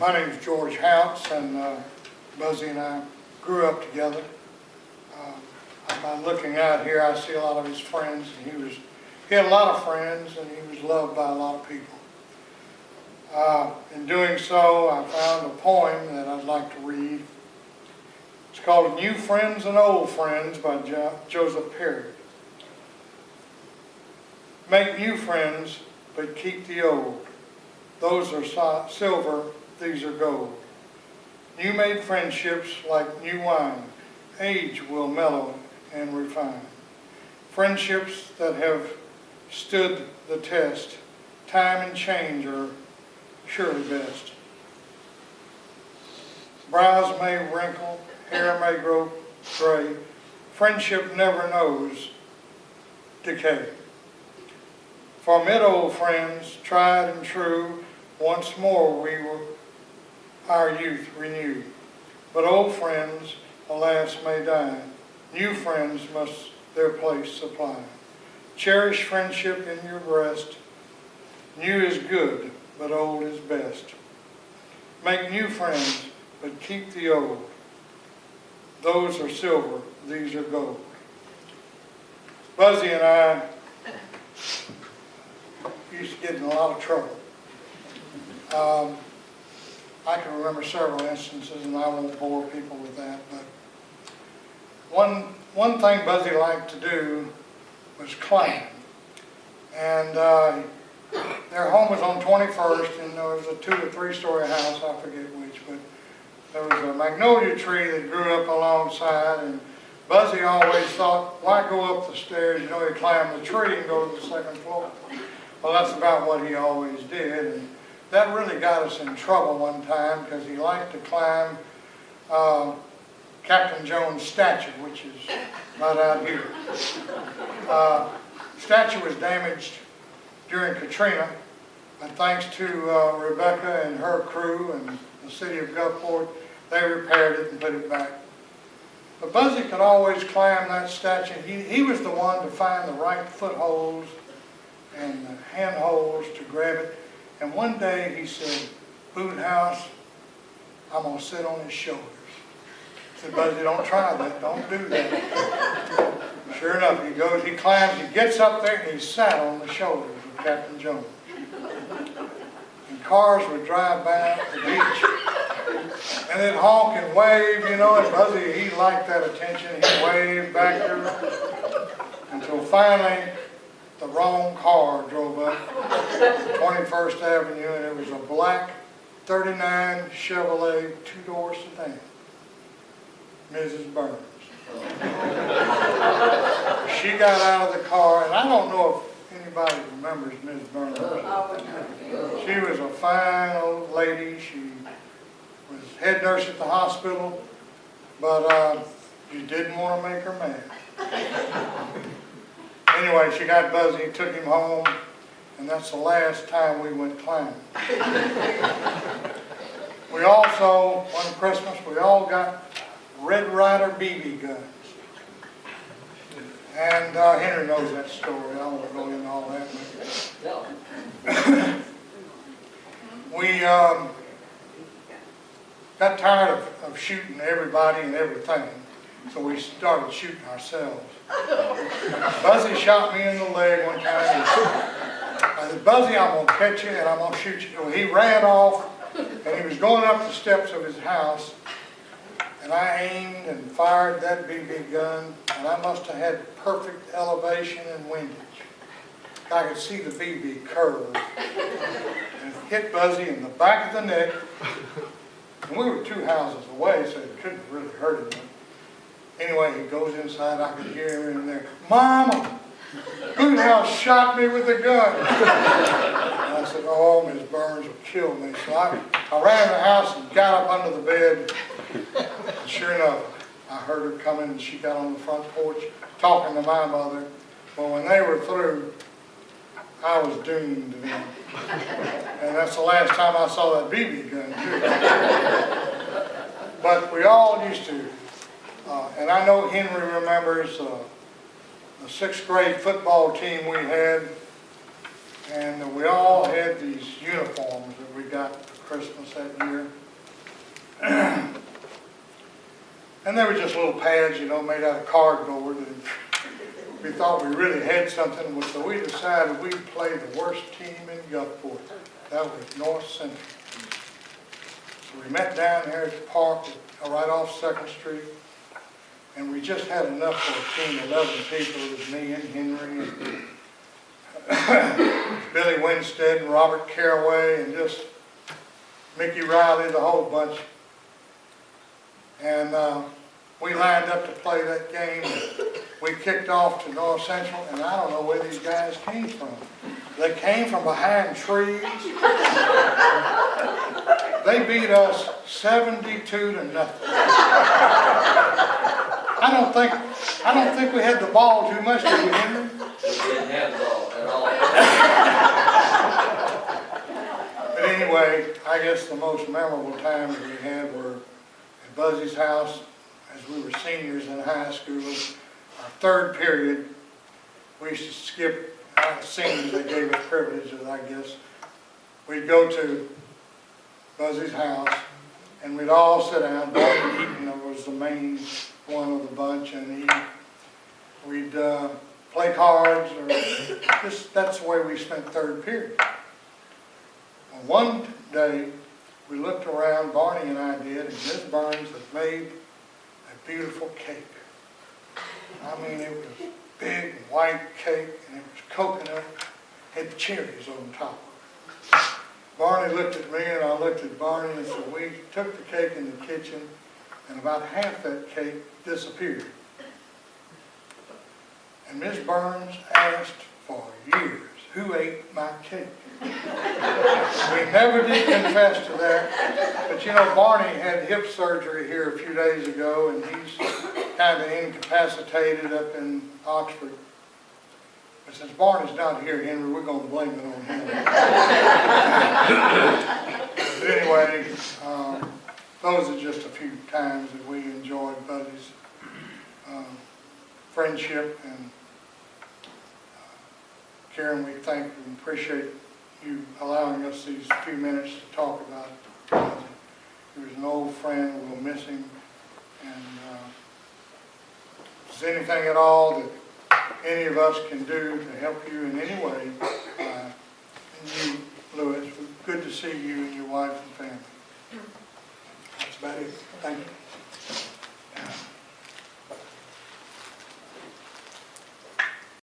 My name is George Houtz, and Buzzy and I grew up together. By looking out here, I see a lot of his friends, and he had a lot of friends, and he was loved by a lot of people. In doing so, I found a poem that I'd like to read. It's called New Friends and Old Friends by Joseph Perry. Make new friends, but keep the old. Those are silver, these are gold. New-made friendships like new wine, age will mellow and refine. Friendships that have stood the test, time and change are surely best. Brows may wrinkle, hair may grow gray, friendship never knows decay. For mid old friends, tried and true, once more we will our youth renew. But old friends, alas, may die. New friends must their place supply. Cherish friendship in your breast. New is good, but old is best. Make new friends, but keep the old. Those are silver, these are gold. Buzzy and I used to get in a lot of trouble. I can remember several instances, and I won't bore people with that, but one thing Buzzy liked to do was climb. And their home was on 21st, and there was a 2- or 3-story house, I forget which, but there was a magnolia tree that grew up alongside, and Buzzy always thought, why go up the stairs? You know, you climb the tree and go to the second floor. Well, that's about what he always did, and that really got us in trouble one time because he liked to climb Captain Jones' statue, which is right out here. Statue was damaged during Katrina, and thanks to Rebecca and her crew and the city of Gulfport, they repaired it and put it back. But Buzzy could always climb that statue. He was the one to find the right footholds and the handholds to grab it. And one day he said, "Boot House, I'm going to sit on his shoulders." I said, "Buzzy, don't try that. Don't do that." Sure enough, he goes, he climbs, he gets up there, and he sat on the shoulders of Captain Jones. And cars would drive by the beach, and they'd honk and wave, you know, and Buzzy, he liked that attention. He waved back there until finally the wrong car drove up 21st Avenue, and it was a black 39 Chevrolet 2-door sedan. Mrs. Burns. She got out of the car, and I don't know if anybody remembers Mrs. Burns. She was a fine old lady. She was head nurse at the hospital, but you didn't want to make her mad. Anyway, she got Buzzy, took him home, and that's the last time we went climbing. We also, one Christmas, we all got Red Ryder BB guns. And Henry knows that story. I won't go into all that. We got tired of shooting everybody and everything, so we started shooting ourselves. Buzzy shot me in the leg one time. I said, "Buzzy, I'm going to catch you and I'm going to shoot you." Well, he ran off, and he was going up the steps of his house, and I aimed and fired that BB gun, and I must have had perfect elevation and windage. I could see the BB curve, and it hit Buzzy in the back of the neck, and we were 2 houses away, so it couldn't really hurt him. Anyway, he goes inside, I could hear him in there, "Mama, who the hell shot me with a gun?" And I said, "Oh, Miss Burns will kill me." So I ran in the house and got up under the bed. And sure enough, I heard her coming, and she got on the front porch talking to my mother. Well, when they were through, I was doomed to them. And that's the last time I saw that BB gun, too. But we all used to, and I know Henry remembers the 6th grade football team we had, and we all had these uniforms that we got for Christmas that year. And they were just little pads, you know, made out of cardboard. And we thought we really had something, so we decided we'd play the worst team in Gulfport. That was North Central. So we met down here at the park, right off 2nd Street, and we just had enough for a team of 11 people. It was me and Henry and Billy Winstead and Robert Caraway and just Mickey Riley, the whole bunch. And we lined up to play that game. We kicked off to North Central, and I don't know where these guys came from. They came from behind trees. They beat us 72-0. I don't think we had the ball too much, did we, Henry? We didn't have the ball at all. But anyway, I guess the most memorable times we had were at Buzzy's house as we were seniors in high school. Our 3rd period, we used to skip seniors. They gave us privileges, I guess. We'd go to Buzzy's house, and we'd all sit down. Barney Eaton was the main one of the bunch, and we'd play cards, or that's the way we spent 3rd period. Well, one day, we looked around, Barney and I did, and Miss Burns had made a beautiful cake. I mean, it was big white cake, and it was coconut, had cherries on top of it. Barney looked at me, and I looked at Barney, and so we took the cake in the kitchen, and about half that cake disappeared. And Miss Burns asked for years, who ate my cake? We never did confess to that, but you know, Barney had hip surgery here a few days ago, and he's kind of incapacitated up in Oxford. But since Barney's not here, Henry, we're going to blame it on him. But anyway, those are just a few times that we enjoyed Buddy's friendship. And Karen, we thank and appreciate you allowing us these few minutes to talk about Buddy. He was an old friend, we'll miss him. And if there's anything at all that any of us can do to help you in any way, and you, Louis, good to see you and your wife and family. That's about it. Thank you.